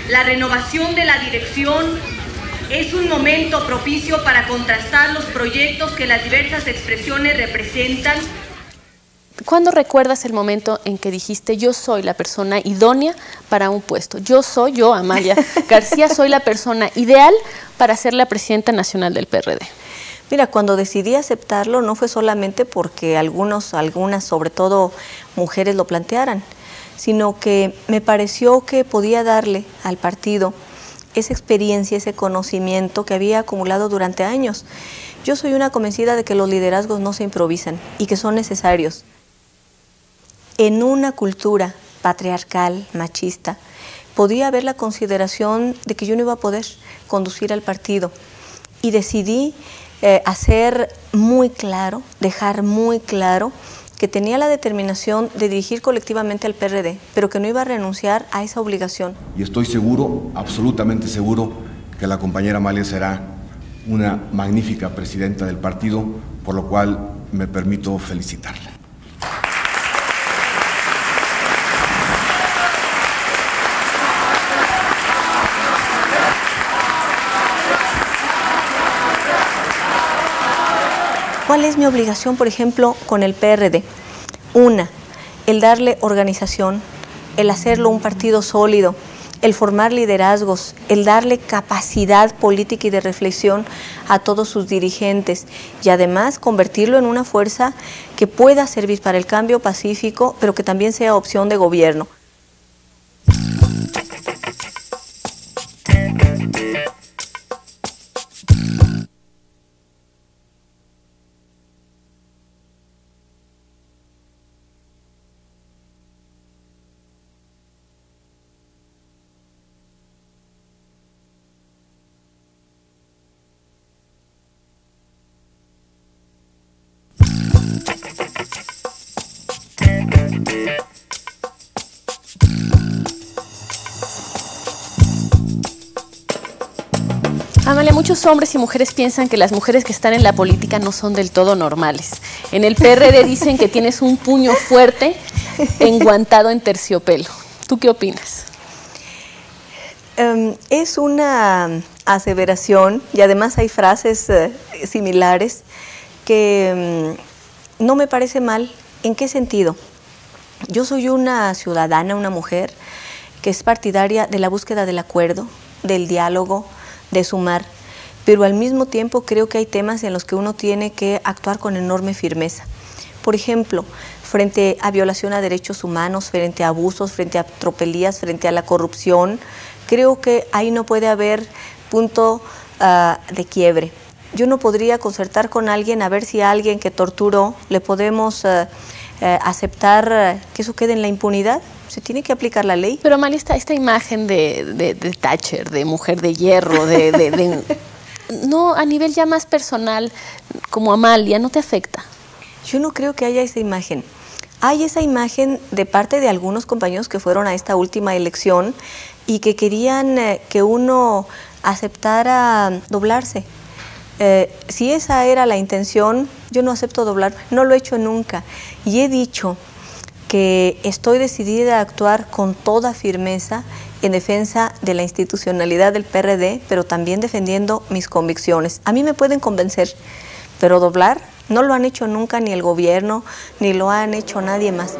la renovación de la dirección es un momento propicio para contrastar los proyectos que las diversas expresiones representan. ¿Cuándo recuerdas el momento en que dijiste, yo soy la persona idónea para un puesto? Yo, Amalia García, soy la persona ideal para ser la presidenta nacional del PRD. Mira, cuando decidí aceptarlo no fue solamente porque algunas, sobre todo mujeres, lo plantearan, sino que me pareció que podía darle al partido esa experiencia, ese conocimiento que había acumulado durante años. Yo soy una convencida de que los liderazgos no se improvisan y que son necesarios. En una cultura patriarcal, machista, podía haber la consideración de que yo no iba a poder conducir al partido y decidí hacer muy claro, dejar muy claro que tenía la determinación de dirigir colectivamente al PRD, pero que no iba a renunciar a esa obligación. Y estoy seguro, absolutamente seguro, que la compañera Amalia será una magnífica presidenta del partido, por lo cual me permito felicitarla. ¿Cuál es mi obligación, por ejemplo, con el PRD? Una, el darle organización, el hacerlo un partido sólido, el formar liderazgos, el darle capacidad política y de reflexión a todos sus dirigentes y además convertirlo en una fuerza que pueda servir para el cambio pacífico, pero que también sea opción de gobierno. Amalia, muchos hombres y mujeres piensan que las mujeres que están en la política no son del todo normales. En el PRD dicen que tienes un puño fuerte enguantado en terciopelo. ¿Tú qué opinas? Es una aseveración y además hay frases similares que no me parece mal. ¿En qué sentido? Yo soy una ciudadana, una mujer que es partidaria de la búsqueda del acuerdo, del diálogo, de sumar, pero al mismo tiempo creo que hay temas en los que uno tiene que actuar con enorme firmeza. Por ejemplo, frente a violación a derechos humanos, frente a abusos, frente a tropelías, frente a la corrupción, creo que ahí no puede haber punto de quiebre. Yo no podría concertar con alguien a ver si a alguien que torturó le podemos aceptar que eso quede en la impunidad. Se tiene que aplicar la ley. Pero Amalia, esta imagen de Thatcher, de mujer de hierro, no a nivel ya más personal, como Amalia, ¿no te afecta? Yo no creo que haya esa imagen. Hay esa imagen de parte de algunos compañeros que fueron a esta última elección y que querían que uno aceptara doblarse. Si esa era la intención, yo no acepto doblar, no lo he hecho nunca. Y he dicho que estoy decidida a actuar con toda firmeza en defensa de la institucionalidad del PRD, pero también defendiendo mis convicciones. A mí me pueden convencer, pero doblar no lo han hecho nunca ni el gobierno, ni lo han hecho nadie más.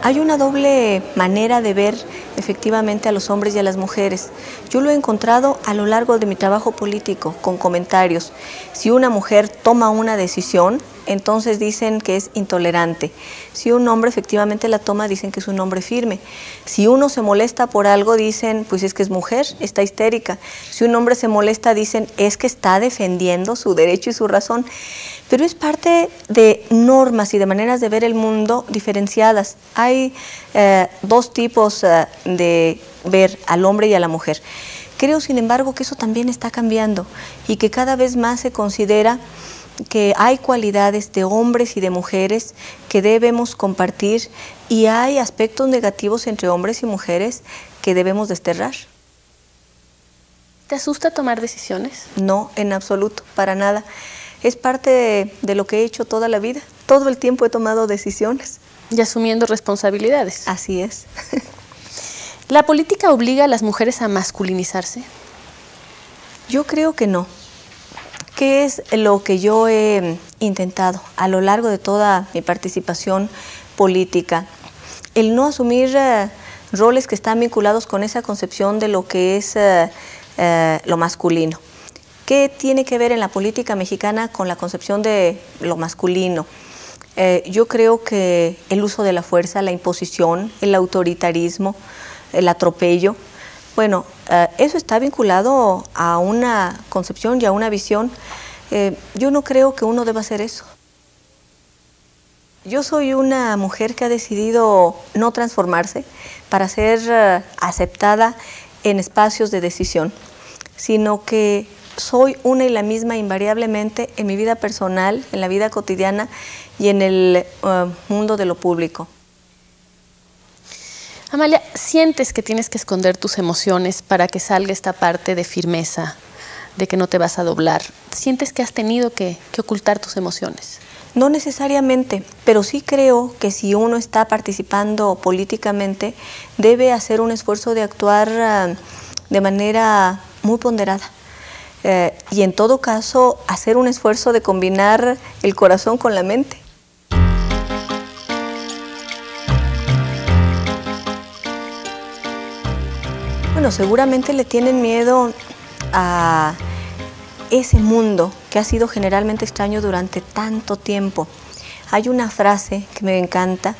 Hay una doble manera de ver efectivamente a los hombres y a las mujeres. Yo lo he encontrado a lo largo de mi trabajo político, con comentarios. Si una mujer toma una decisión, entonces dicen que es intolerante. Si un hombre efectivamente la toma, dicen que es un hombre firme. Si uno se molesta por algo, dicen, pues es que es mujer, está histérica. Si un hombre se molesta, dicen, es que está defendiendo su derecho y su razón. Pero es parte de normas y de maneras de ver el mundo diferenciadas. Hay dos tipos de ver al hombre y a la mujer. Creo, sin embargo, que eso también está cambiando y que cada vez más se considera que hay cualidades de hombres y de mujeres que debemos compartir y hay aspectos negativos entre hombres y mujeres que debemos desterrar. ¿Te asusta tomar decisiones? No, en absoluto, para nada. Es parte de lo que he hecho toda la vida. Todo el tiempo he tomado decisiones. Y asumiendo responsabilidades. Así es. ¿La política obliga a las mujeres a masculinizarse? Yo creo que no. ¿Qué es lo que yo he intentado a lo largo de toda mi participación política? El no asumir roles que están vinculados con esa concepción de lo que es lo masculino. ¿Qué tiene que ver en la política mexicana con la concepción de lo masculino? Yo creo que el uso de la fuerza, la imposición, el autoritarismo, el atropello, bueno, eso está vinculado a una concepción y a una visión. Yo no creo que uno deba hacer eso. Yo soy una mujer que ha decidido no transformarse para ser aceptada en espacios de decisión, sino que soy una y la misma invariablemente en mi vida personal, en la vida cotidiana y en el mundo de lo público. Amalia, ¿sientes que tienes que esconder tus emociones para que salga esta parte de firmeza, de que no te vas a doblar? ¿Sientes que has tenido que ocultar tus emociones? No necesariamente, pero sí creo que si uno está participando políticamente, debe hacer un esfuerzo de actuar de manera muy ponderada. Y en todo caso, hacer un esfuerzo de combinar el corazón con la mente. Bueno, seguramente le tienen miedo a ese mundo que ha sido generalmente extraño durante tanto tiempo. Hay una frase que me encanta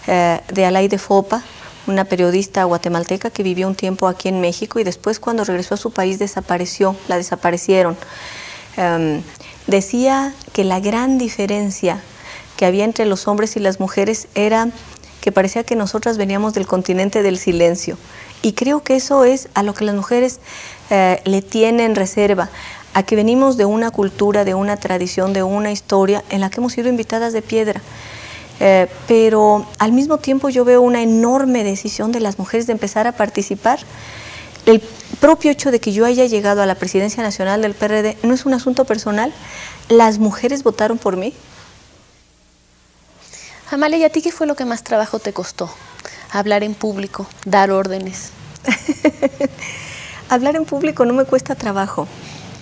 de Alaide Fopa, una periodista guatemalteca que vivió un tiempo aquí en México y después cuando regresó a su país desapareció, la desaparecieron. Decía que la gran diferencia que había entre los hombres y las mujeres era que parecía que nosotras veníamos del continente del silencio. Y creo que eso es a lo que las mujeres le tienen reserva, a que venimos de una cultura, de una tradición, de una historia en la que hemos sido invitadas de piedra. Pero al mismo tiempo yo veo una enorme decisión de las mujeres de empezar a participar. El propio hecho de que yo haya llegado a la presidencia nacional del PRD no es un asunto personal. Las mujeres votaron por mí. Amalia, ¿y a ti qué fue lo que más trabajo te costó? Hablar en público, dar órdenes. Hablar en público no me cuesta trabajo.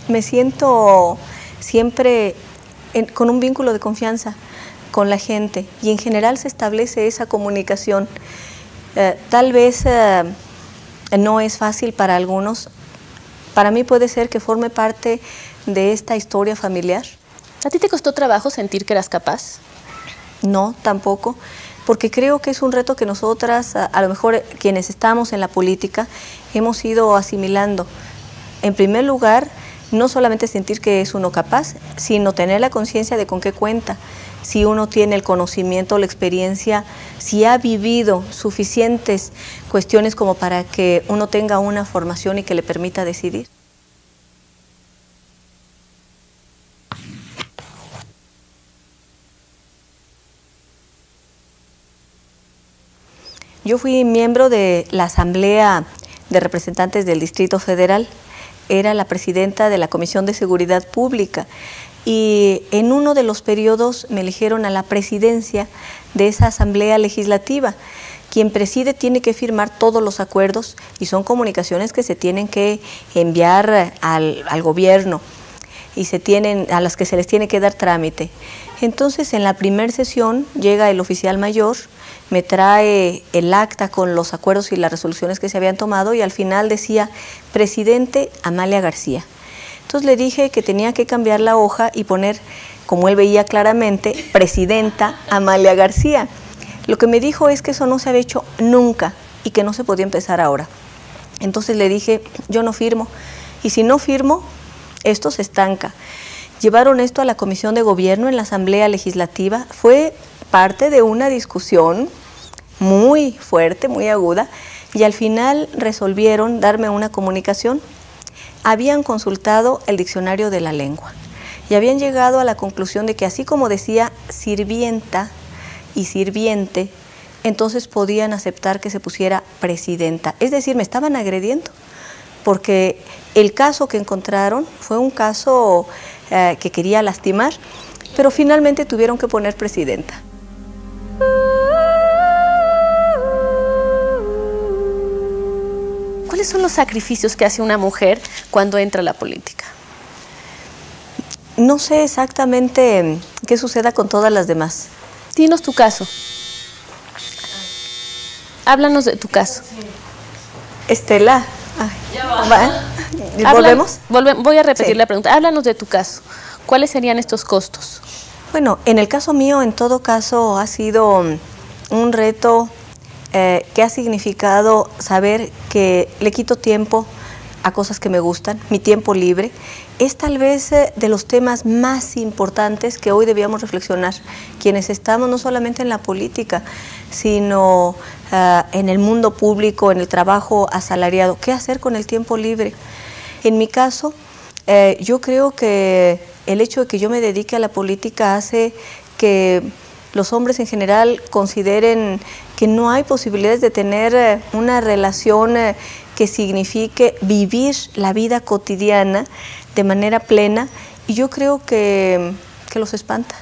Me siento siempre con un vínculo de confianza con la gente y en general se establece esa comunicación. Tal vez no es fácil para algunos. Para mí puede ser que forme parte de esta historia familiar. ¿A ti te costó trabajo sentir que eras capaz? No, tampoco, porque creo que es un reto que nosotras, a lo mejor quienes estamos en la política, hemos ido asimilando. En primer lugar, no solamente sentir que es uno capaz, sino tener la conciencia de con qué cuenta, si uno tiene el conocimiento, la experiencia, si ha vivido suficientes cuestiones como para que uno tenga una formación y que le permita decidir. Yo fui miembro de la Asamblea de Representantes del Distrito Federal, era la presidenta de la Comisión de Seguridad Pública y en uno de los periodos me eligieron a la presidencia de esa Asamblea Legislativa. Quien preside tiene que firmar todos los acuerdos y son comunicaciones que se tienen que enviar al gobierno y a las que se les tiene que dar trámite. Entonces, en la primera sesión llega el oficial mayor, me trae el acta con los acuerdos y las resoluciones que se habían tomado y al final decía, presidente Amalia García. Entonces le dije que tenía que cambiar la hoja y poner, como él veía claramente, presidenta Amalia García. Lo que me dijo es que eso no se había hecho nunca y que no se podía empezar ahora. Entonces le dije, yo no firmo, y si no firmo, esto se estanca. Llevaron esto a la Comisión de Gobierno en la Asamblea Legislativa, fue parte de una discusión muy fuerte, muy aguda, y al final resolvieron darme una comunicación. Habían consultado el diccionario de la lengua y habían llegado a la conclusión de que así como decía sirvienta y sirviente, entonces podían aceptar que se pusiera presidenta. Es decir, me estaban agrediendo, porque el caso que encontraron fue un caso que quería lastimar, pero finalmente tuvieron que poner presidenta. ¿Cuáles son los sacrificios que hace una mujer cuando entra a la política? No sé exactamente qué suceda con todas las demás. Dinos tu caso. Háblanos de tu caso. Estela. ¿Volvemos? Voy a repetir Sí. la pregunta. Háblanos de tu caso. ¿Cuáles serían estos costos? Bueno, en el caso mío, en todo caso, ha sido un reto que ha significado saber que le quito tiempo a cosas que me gustan, mi tiempo libre. Es tal vez de los temas más importantes que hoy debíamos reflexionar, quienes estamos no solamente en la política, sino en el mundo público, en el trabajo asalariado. ¿Qué hacer con el tiempo libre? En mi caso, yo creo que el hecho de que yo me dedique a la política hace que los hombres en general consideren que no hay posibilidades de tener una relación que signifique vivir la vida cotidiana de manera plena, y yo creo que los espanta.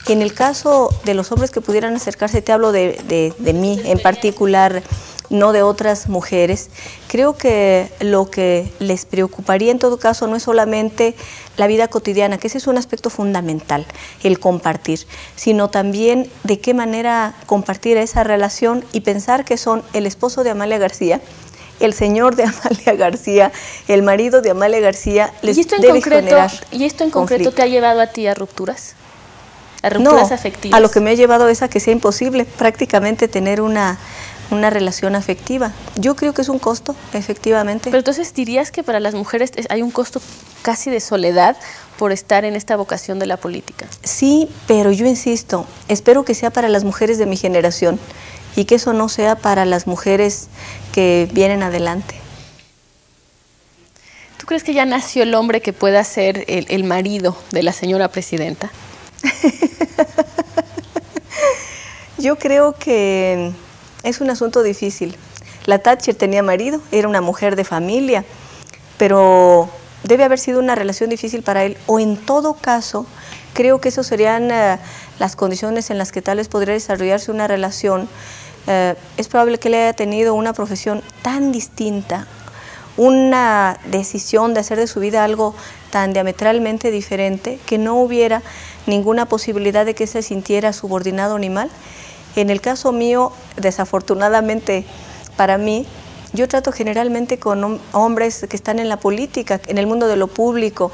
En el caso de los hombres que pudieran acercarse, te hablo de mí en particular, no de otras mujeres, creo que lo que les preocuparía en todo caso no es solamente la vida cotidiana, que ese es un aspecto fundamental, el compartir, sino también de qué manera compartir esa relación y pensar que son el esposo de Amalia García, el señor de Amalia García, el marido de Amalia García, les debe generar ¿Y esto en concreto conflicto. te ha llevado a ti a rupturas? ¿A rupturas afectivas? A lo que me ha llevado es a que sea imposible prácticamente tener una relación afectiva. Yo creo que es un costo, efectivamente. Pero entonces dirías que para las mujeres hay un costo casi de soledad por estar en esta vocación de la política. Sí, pero yo insisto, espero que sea para las mujeres de mi generación y que eso no sea para las mujeres que vienen adelante. ¿Tú crees que ya nació el hombre que pueda ser el marido de la señora presidenta? Yo creo que es un asunto difícil. La Thatcher tenía marido, era una mujer de familia, pero debe haber sido una relación difícil para él, o en todo caso, creo que esas serían las condiciones en las que tal vez podría desarrollarse una relación. Es probable que él haya tenido una profesión tan distinta, una decisión de hacer de su vida algo tan diametralmente diferente, que no hubiera ninguna posibilidad de que se sintiera subordinado ni mal. En el caso mío, desafortunadamente para mí, yo trato generalmente con hombres que están en la política, en el mundo de lo público,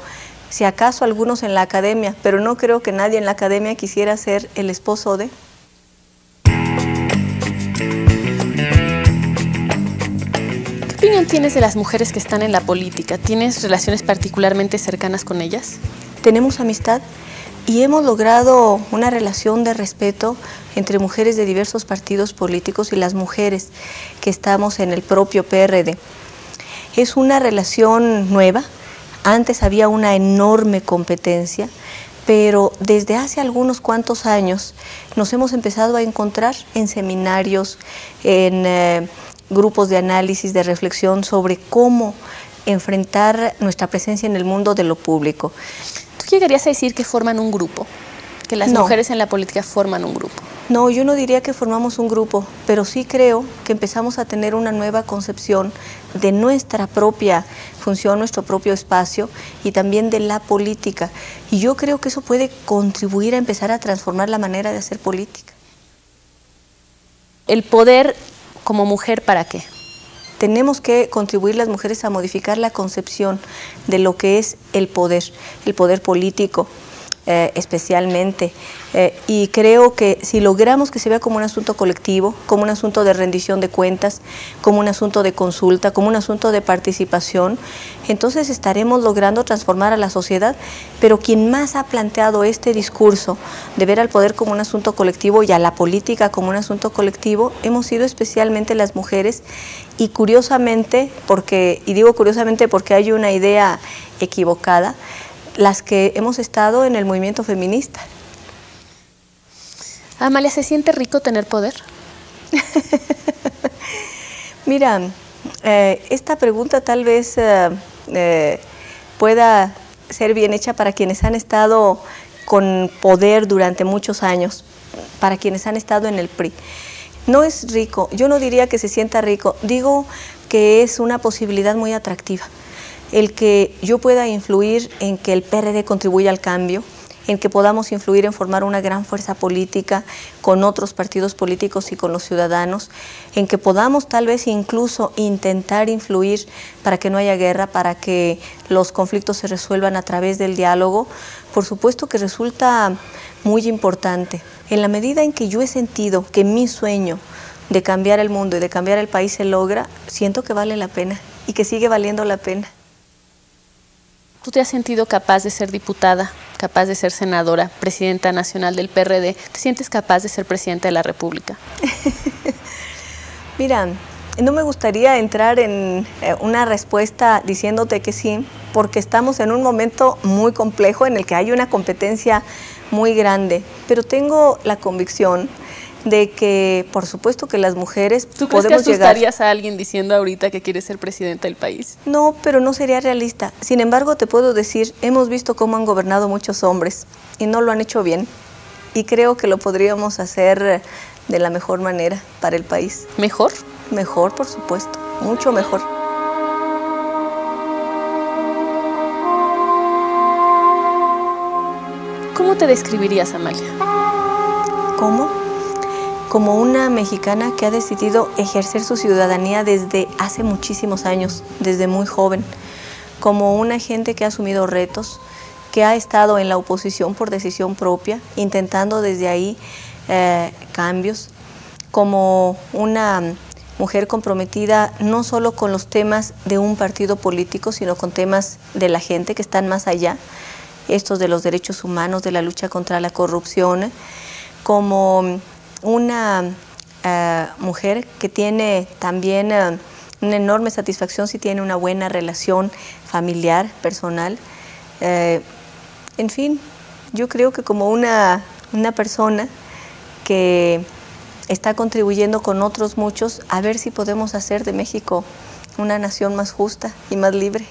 si acaso algunos en la academia, pero no creo que nadie en la academia quisiera ser el esposo de. ¿Qué opinión tienes de las mujeres que están en la política? ¿Tienes relaciones particularmente cercanas con ellas? Tenemos amistad y hemos logrado una relación de respeto entre mujeres de diversos partidos políticos y las mujeres que estamos en el propio PRD. Es una relación nueva. Antes había una enorme competencia, pero desde hace algunos cuantos años nos hemos empezado a encontrar en seminarios, en grupos de análisis, de reflexión sobre cómo enfrentar nuestra presencia en el mundo de lo público. ¿Tú llegarías a decir que forman un grupo? ¿Que las mujeres en la política forman un grupo? No, yo no diría que formamos un grupo, pero sí creo que empezamos a tener una nueva concepción de nuestra propia función, nuestro propio espacio y también de la política. Y yo creo que eso puede contribuir a empezar a transformar la manera de hacer política. ¿El poder como mujer para qué? Tenemos que contribuir las mujeres a modificar la concepción de lo que es el poder político. Especialmente, y creo que si logramos que se vea como un asunto colectivo, como un asunto de rendición de cuentas, como un asunto de consulta, como un asunto de participación, entonces estaremos logrando transformar a la sociedad. Pero quien más ha planteado este discurso de ver al poder como un asunto colectivo y a la política como un asunto colectivo, hemos sido especialmente las mujeres, y curiosamente, y digo curiosamente porque hay una idea equivocada, las que hemos estado en el movimiento feminista. Amalia, ¿se siente rico tener poder? Mira, esta pregunta tal vez pueda ser bien hecha para quienes han estado con poder durante muchos años, para quienes han estado en el PRI. No es rico, yo no diría que se sienta rico, digo que es una posibilidad muy atractiva. El que yo pueda influir en que el PRD contribuya al cambio, en que podamos influir en formar una gran fuerza política con otros partidos políticos y con los ciudadanos, en que podamos tal vez incluso intentar influir para que no haya guerra, para que los conflictos se resuelvan a través del diálogo, por supuesto que resulta muy importante. En la medida en que yo he sentido que mi sueño de cambiar el mundo y de cambiar el país se logra, siento que vale la pena y que sigue valiendo la pena. ¿Tú te has sentido capaz de ser diputada, capaz de ser senadora, presidenta nacional del PRD? ¿Te sientes capaz de ser presidenta de la República? Mira, no me gustaría entrar en una respuesta diciéndote que sí, porque estamos en un momento muy complejo en el que hay una competencia muy grande, pero tengo la convicción de que, por supuesto, que las mujeres ¿Tú crees que asustarías a alguien diciendo ahorita que quiere ser presidenta del país? No, pero no sería realista. Sin embargo, te puedo decir, hemos visto cómo han gobernado muchos hombres y no lo han hecho bien. Y creo que lo podríamos hacer de la mejor manera para el país. ¿Mejor? Mejor, por supuesto, mucho mejor. ¿Cómo te describirías, Amalia? ¿Cómo? Como una mexicana que ha decidido ejercer su ciudadanía desde hace muchísimos años, desde muy joven, como una gente que ha asumido retos, que ha estado en la oposición por decisión propia, intentando desde ahí cambios, como una mujer comprometida no solo con los temas de un partido político, sino con temas de la gente que están más allá, estos de los derechos humanos, de la lucha contra la corrupción, como una mujer que tiene también una enorme satisfacción si tiene una buena relación familiar, personal. En fin, yo creo que como una persona que está contribuyendo con otros muchos a ver si podemos hacer de México una nación más justa y más libre.